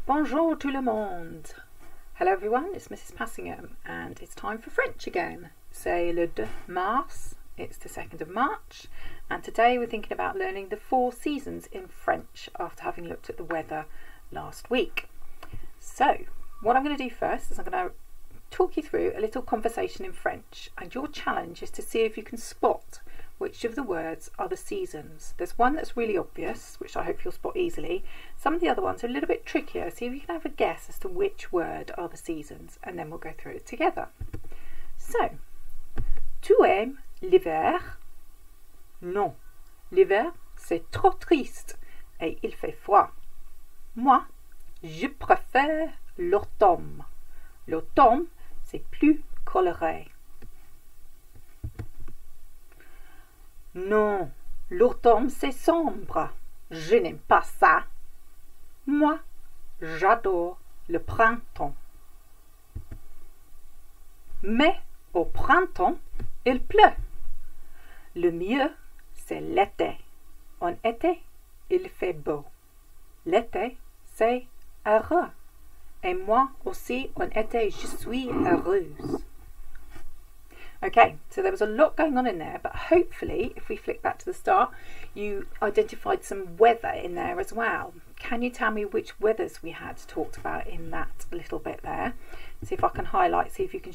Bonjour tout le monde. Hello everyone, it's Mrs. Passingham and it's time for French again. C'est le 2 mars, it's the 2nd of March, and today we're thinking about learning the 4 seasons in French after having looked at the weather last week. So what I'm going to do first is I'm going to talk you through a little conversation in French, and your challenge is to see if you can spot which of the words are the seasons. There's one that's really obvious, which I hope you'll spot easily. Some of the other ones are a little bit trickier. See if you can have a guess as to which word are the seasons, and then we'll go through it together. So, tu aimes l'hiver? Non, l'hiver c'est trop triste et il fait froid. Moi, je préfère l'automne. L'automne c'est plus coloré. Non, l'automne c'est sombre. Je n'aime pas ça. Moi, j'adore le printemps. Mais au printemps, il pleut. Le mieux, c'est l'été. En été, il fait beau. L'été, c'est heureux. Et moi aussi, en été, je suis heureuse. Okay, so there was a lot going on in there, but hopefully, if we flick back to the start, you identified some weather in there as well. Can you tell me which weathers we had talked about in that little bit there? See if I can highlight, see if you can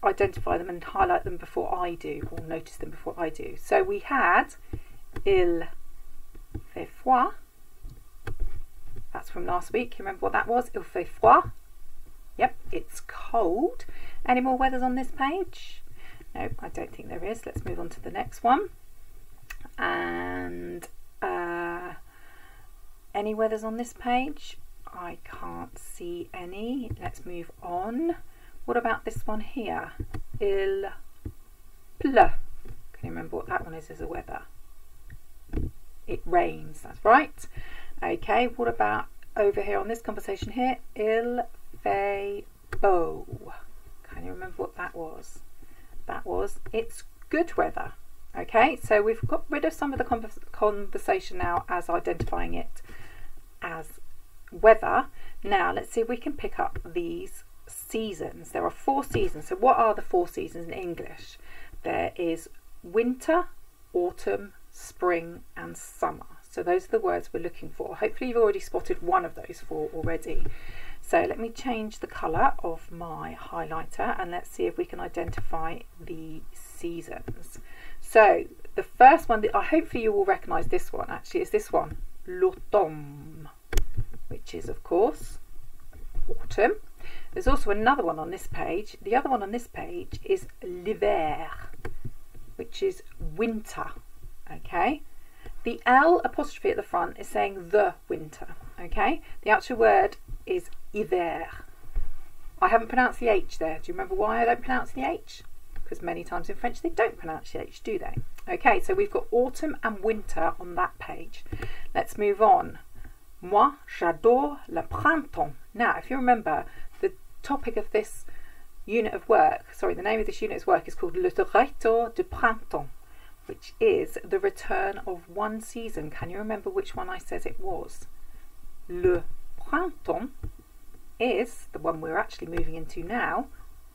identify them and highlight them before I do, or notice them before I do. So we had il fait froid. That's from last week. You remember what that was? Il fait froid. Yep, it's cold. Any more weathers on this page? No, I don't think there is. Let's move on to the next one. And any weathers on this page? I can't see any. Let's move on. What about this one here? Il pleut. Can you remember what that one is as a weather? It rains, that's right. Okay, what about over here on this conversation here? Il fait beau. Can you remember what that was? That was, it's good weather. Okay, so we've got rid of some of the conversation now as identifying it as weather. Now let's see if we can pick up these seasons. There are 4 seasons. So what are the 4 seasons in English? There is winter, autumn, spring and summer. So those are the words we're looking for. Hopefully you've already spotted one of those 4 already. So let me change the colour of my highlighter and let's see if we can identify the seasons. So the first one that hopefully you will recognise this one actually is this one, l'automne, which is of course autumn. There's also another one on this page. The other one on this page is l'hiver, which is winter. Okay. The L apostrophe at the front is saying the winter. Okay. The actual word is hiver. I haven't pronounced the H there. Do you remember why I don't pronounce the H? Because many times in French they don't pronounce the H, do they? Okay, so we've got autumn and winter on that page. Let's move on. Moi, j'adore le printemps. Now, if you remember, the topic of this unit of work, sorry, the name of this unit of work is called Le Retour du Printemps, which is the return of one season. Can you remember which one I said it was? Le printemps is the one we're actually moving into now,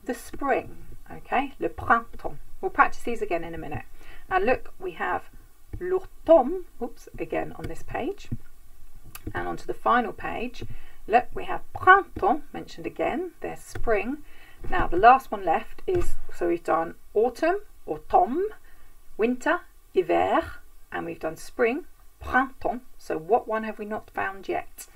the spring. Okay, le printemps. We'll practice these again in a minute. And look, we have l'automne, oops, again on this page. And onto the final page, look, we have printemps mentioned again, there's spring. Now the last one left is, so we've done autumn, automne, winter, hiver, and we've done spring, printemps. So what one have we not found yet?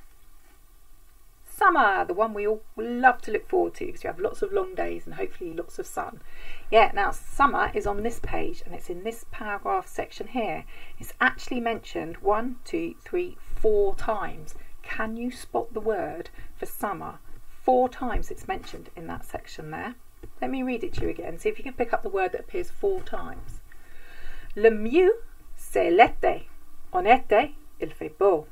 Summer, the one we all love to look forward to because you have lots of long days and hopefully lots of sun. Yeah, now summer is on this page and it's in this paragraph section here. It's actually mentioned 1, 2, 3, 4 times. Can you spot the word for summer? 4 times it's mentioned in that section there. Let me read it to you again. See if you can pick up the word that appears 4 times. Le mieux, c'est l'été. En été, il fait beau.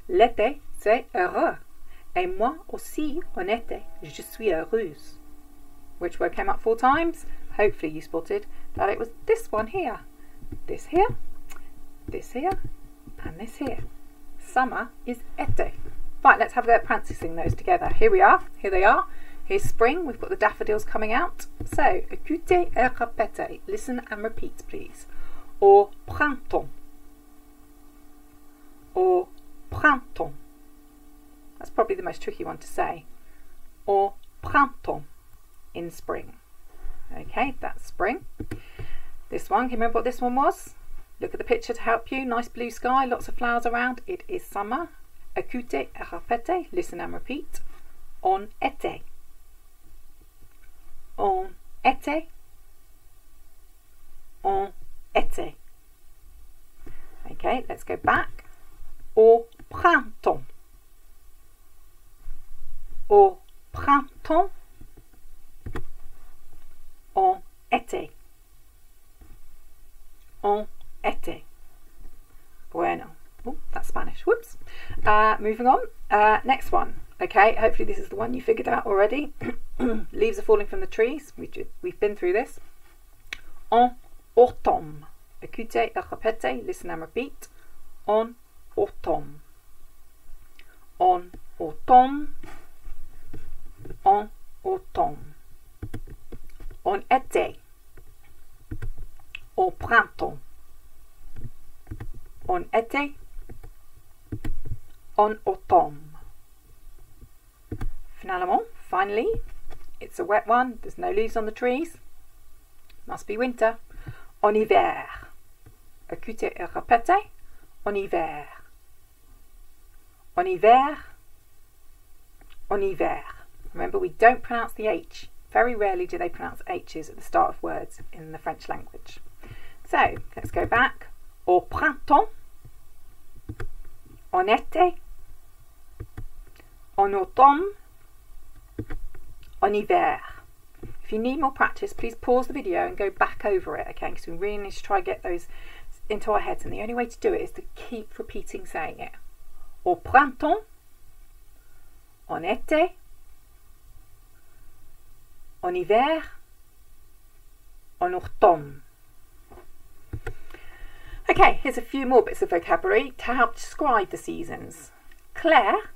L'été, c'est heureux. Et moi aussi, en été, je suis heureuse. Which word came up 4 times? Hopefully you spotted that it was this one here. This here, this here, and this here. Summer is été. Right, let's have a go at practicing those together. Here we are. Here they are. Here's spring. We've got the daffodils coming out. So, écoutez et répétez. Listen and repeat, please. Au printemps. Au printemps. That's probably the most tricky one to say. Au printemps. In spring. Okay, that's spring. This one, can you remember what this one was? Look at the picture to help you. Nice blue sky, lots of flowers around. It is summer. Écoutez et répétez. Listen and repeat. En été. En été. En été. Okay, let's go back. Au printemps. Au printemps. En été. En été. Bueno. Oh, that's Spanish. Whoops. Moving on. Next one. Okay, hopefully this is the one you figured out already. Leaves are falling from the trees. We've been through this. En automne. Écoutez et répétez. Listen and repeat. En automne. En automne. En automne. En été. Au printemps. En été. En automne. Finally, it's a wet one. There's no leaves on the trees. Must be winter. En hiver. Écoutez et répétez. En hiver. En hiver. En hiver. Remember, we don't pronounce the H. Very rarely do they pronounce H's at the start of words in the French language. So, let's go back. Au printemps. En été. En automne. En hiver. If you need more practice, please pause the video and go back over it, okay? Because we really need to try and get those into our heads, and the only way to do it is to keep repeating saying it. Au printemps. En été. En hiver. En automne. Okay, here's a few more bits of vocabulary to help describe the seasons. Clair,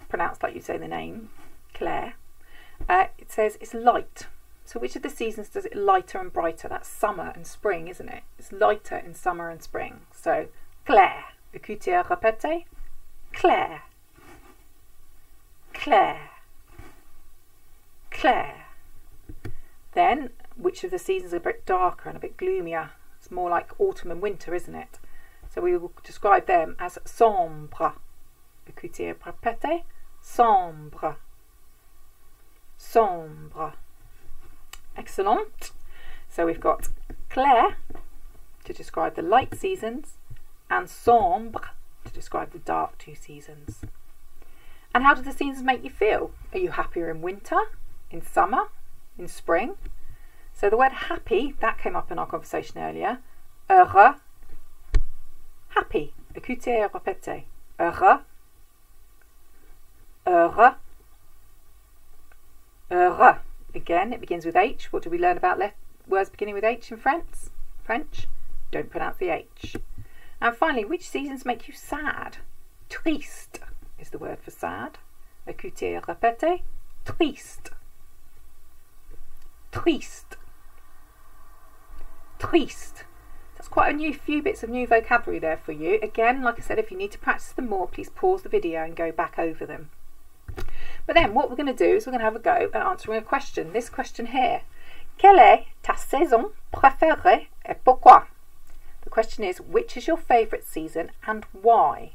pronounced like you say the name, Clair, it says it's light. So which of the seasons does it lighter and brighter? That's summer and spring, isn't it? It's lighter in summer and spring. So, clair. Écoutez et répétez. Clair. Clair. Clair. Then, which of the seasons are a bit darker and a bit gloomier? It's more like autumn and winter, isn't it? So we will describe them as sombre. Écoutez et répétez. Sombre. Sombre. Excellent. So we've got clair to describe the light seasons and sombre to describe the dark two seasons. And how do the seasons make you feel? Are you happier in winter, in summer, in spring? So the word happy, that came up in our conversation earlier. Heureux. Happy. Écoutez et répétez. Heureux. Heureux. Heureux. Again, it begins with H. What do we learn about words beginning with H in French? Don't pronounce the H. And finally, which seasons make you sad? Triste is the word for sad. Écoutez et répétez. Triste. Triste. Triste. That's quite a few bits of new vocabulary there for you. Again, like I said, if you need to practice them more, please pause the video and go back over them. But then what we're going to do is we're going to have a go at answering a question. This question here. Quelle est ta saison préférée et pourquoi? The question is, which is your favourite season and why?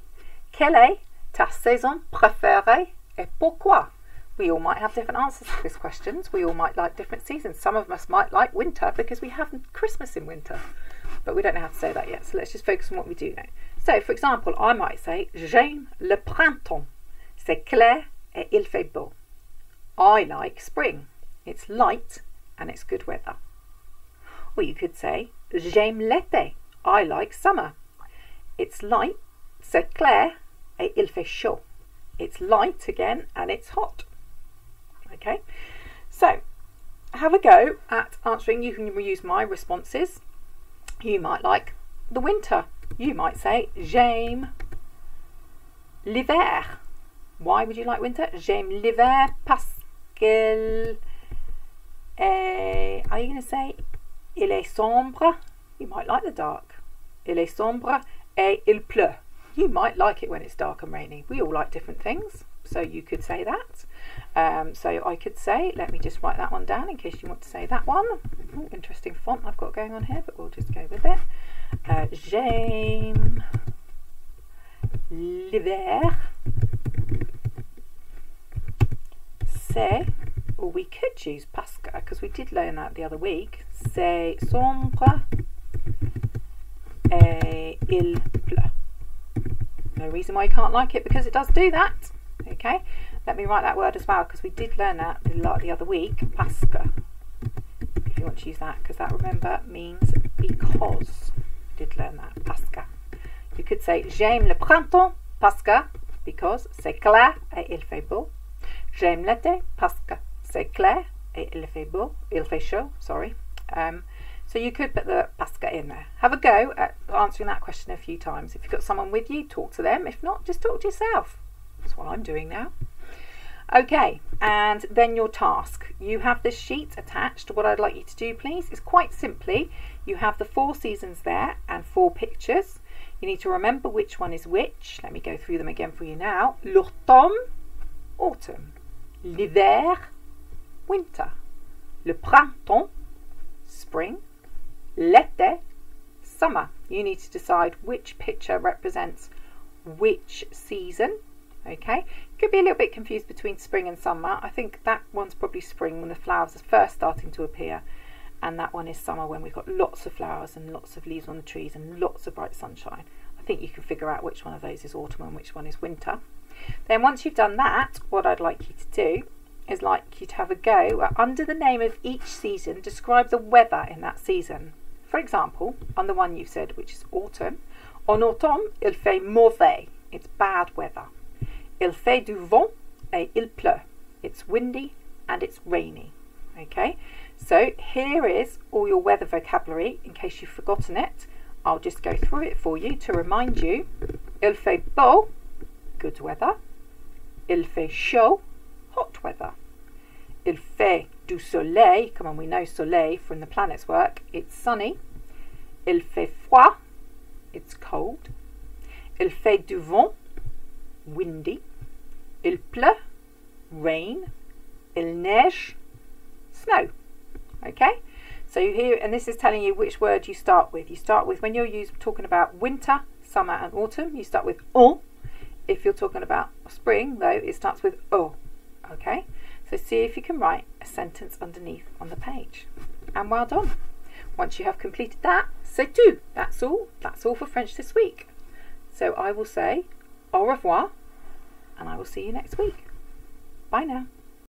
Quelle est ta saison préférée et pourquoi? We all might have different answers to these questions. We all might like different seasons. Some of us might like winter because we have Christmas in winter. But we don't know how to say that yet. So let's just focus on what we do know. So, for example, I might say, j'aime le printemps. C'est clair et il fait beau. I like spring. It's light and it's good weather. Or you could say, j'aime l'été. I like summer. It's light, c'est clair et il fait chaud. It's light again and it's hot. Okay, so have a go at answering. You can use my responses. You might like the winter. You might say, j'aime l'hiver. Why would you like winter? J'aime l'hiver parce qu'il est, are you going to say il est sombre? You might like the dark. Il est sombre et il pleut. You might like it when it's dark and rainy. We all like different things, so you could say that. So I could say, let me just write that one down in case you want to say that one. Ooh, interesting font I've got going on here, but we'll just go with it. J'aime l'hiver. C'est, or we could use parce que, because we did learn that the other week. C'est sombre et il pleut. No reason why you can't like it, because it does do that. Okay, let me write that word as well, because we did learn that the other week. Parce que, if you want to use that, because that, remember, means because. We did learn that. Parce que. You could say j'aime le printemps parce que, because c'est clair et il fait beau. J'aime l'été parce que c'est clair et il fait beau. Il fait chaud. Sorry. So you could put the parce que in there. Have a go at answering that question a few times. If you've got someone with you, talk to them. If not, just talk to yourself. That's what I'm doing now. Okay, and then your task. You have this sheet attached. What I'd like you to do, please, is quite simply, you have the 4 seasons there and 4 pictures. You need to remember which one is which. Let me go through them again for you now. L'automne, autumn. L'hiver, winter. Le printemps, spring. L'été, summer. You need to decide which picture represents which season. Okay, could be a little bit confused between spring and summer. I think that one's probably spring when the flowers are first starting to appear, and that one is summer when we've got lots of flowers and lots of leaves on the trees and lots of bright sunshine. I think you can figure out which one of those is autumn and which one is winter. Then once you've done that, what I'd like you to do is like you to have a go at, under the name of each season, describe the weather in that season. For example, on the one you've said, which is autumn, en automne, il fait mauvais. It's bad weather. Il fait du vent et il pleut. It's windy and it's rainy. Okay, so here is all your weather vocabulary in case you've forgotten it. I'll just go through it for you to remind you. Il fait beau, good weather. Il fait chaud, hot weather. Il fait du soleil, come on, we know soleil from the planets work, it's sunny. Il fait froid, it's cold. Il fait du vent, windy. Il pleut, rain. Il neige, snow. Okay, so here, and this is telling you which word you start with. You start with, when you're talking about winter, summer and autumn, you start with on. If you're talking about spring, though, it starts with o. Okay, so see if you can write a sentence underneath on the page. And well done. Once you have completed that, c'est tout. That's all. That's all for French this week. So I will say au revoir, and I will see you next week. Bye now.